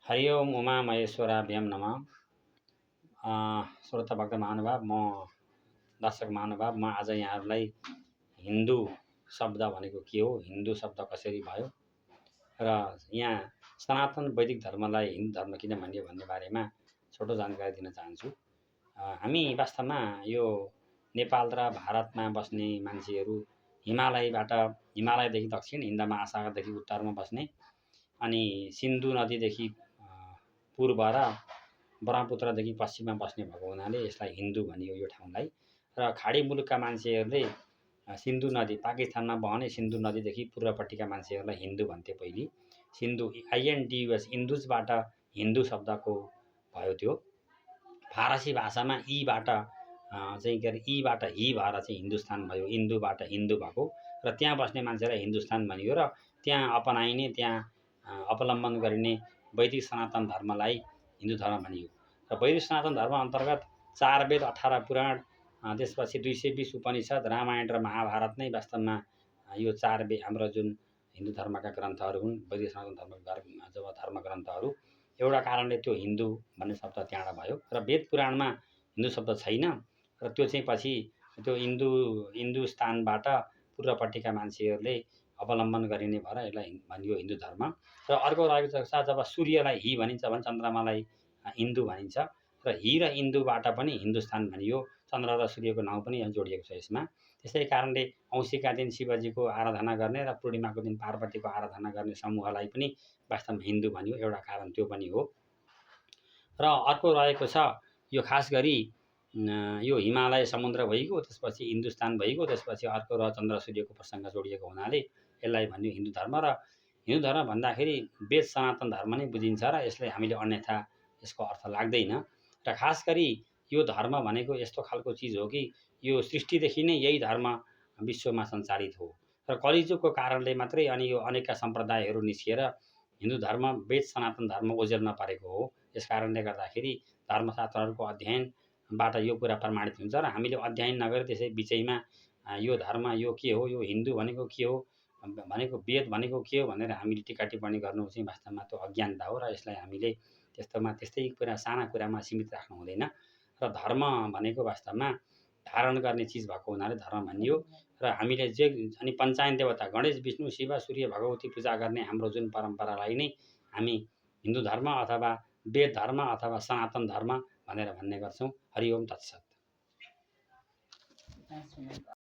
हरि ओम उमा महेश्वराभ्याम नमः। श्रोता भक्त महानुभाव, म दर्शक महानुभाव, म आज यहाँहरूलाई हिन्दू शब्द भनेको के हो, हिन्दू शब्द कसरी भयो र यहाँ सनातन वैदिक धर्मलाई हिन्दू धर्म किन भनियो भन्ने बारेमा छोटो जानकारी दिन चाहन्छु। हामी वास्तवमा यो नेपाल र भारतमा बस्ने मान्छेहरू हिमालयदेखि दक्षिण, हिन्द महासागरदेखि उत्तरमा बस्ने अनि सिन्धु नदीदेखि पूर्व र ब्रह्मपुत्रदेखि पश्चिममा बस्ने भएको हुनाले यसलाई हिन्दू भनियो यो ठाउँलाई। र खाडी मुलुकका मान्छेहरूले सिन्धु नदी, पाकिस्तानमा बहने सिन्धु नदीदेखि पूर्वपट्टिका मान्छेहरूलाई हिन्दू भन्थे पहिली। सिन्धु INDUS इन्दुजबाट हिन्दू शब्दको भयो त्यो। फारसी भाषामा ईबाट चाहिँ के अरे ईबाट हि भएर चाहिँ हिन्दुस्तान भयो, इन्दुबाट हिन्दू भएको र त्यहाँ बस्ने मान्छेलाई हिन्दुस्तान भनियो र त्यहाँ अपनाइने, त्यहाँ अवलम्बन गरिने वैदिक सनातन धर्मलाई हिन्दू धर्म भनियो। र वैदिक सनातन धर्म अन्तर्गत 4 वेद 18 पुराण, त्यसपछि 220 उपनिषद, रामायण र महाभारत नै वास्तवमा यो 4 वेद हाम्रो जुन हिन्दू धर्मका ग्रन्थहरू हुन्, वैदिक सनातन धर्म ग्रन्थहरू। एउटा कारणले त्यो हिन्दू भन्ने शब्द त्यहाँबाट भयो र वेद पुराणमा हिन्दू शब्द छैन र त्यो चाहिँ पछि त्यो हिन्दुस्तानबाट पूर्वपट्टिका मान्छेहरूले अवलम्बन गरिने भएर यसलाई भनियो हिन्दू धर्म। र अर्को रहेको छ, जब सूर्यलाई हि भनिन्छ भने चन्द्रमालाई हिन्दू भनिन्छ र हि र इन्दुबाट पनि हिन्दुस्तान भनियो। चन्द्र र सूर्यको नाउँ पनि जोडिएको छ यसमा। त्यसै कारणले औँसीका दिन शिवजीको आराधना गर्ने र पूर्णिमाको दिन पार्वतीको आराधना गर्ने समूहलाई पनि वास्तवमा हिन्दू भनियो, एउटा कारण त्यो पनि हो। र अर्को रहेको छ, यो खास गरी यो हिमालय समुद्र भइगयो, त्यसपछि हिन्दुस्तान भइगयो, त्यसपछि अर्को र चन्द्र सूर्यको प्रसङ्ग जोडिएको हुनाले यसलाई भन्यो हिन्दू धर्म। र हिन्दू धर्म भन्दाखेरि वेद सनातन धर्म नै बुझिन्छ र यसलाई हामीले अन्यथा यसको अर्थ लाग्दैन। र खास गरी यो धर्म भनेको यस्तो खालको चिज हो कि यो सृष्टिदेखि नै यही धर्म विश्वमा सञ्चालित हो र कलिजुगको कारणले मात्रै अनि यो अनेकका सम्प्रदायहरू निस्किएर हिन्दू धर्म वेद सनातन धर्म ओझेल नपरेको हो। यस कारणले गर्दाखेरि धर्मशास्त्रहरूको अध्ययनबाट यो कुरा प्रमाणित हुन्छ र हामीले अध्ययन नगरे त्यसै बिचैमा यो धर्म यो के हो, यो हिन्दू भनेको के हो, भनेको वेद भनेको के हो भनेर हामीले टिका टिप्पणी गर्नु चाहिँ वास्तवमा त्यो अज्ञानता हो र यसलाई हामीले त्यस्तै कुरा साना कुरामा सीमित राख्नु हुँदैन। र धर्म भनेको वास्तवमा धारण गर्ने चिज भएको हुनाले धर्म भनियो। र हामीले जे अनि पञ्चायन देवता गणेश, विष्णु, शिव, सूर्य, भगवती पूजा गर्ने हाम्रो जुन परम्परालाई नै हामी हिन्दू धर्म अथवा वेद धर्म अथवा सनातन धर्म भनेर भन्ने गर्छौँ। हरि ओम तत्सत।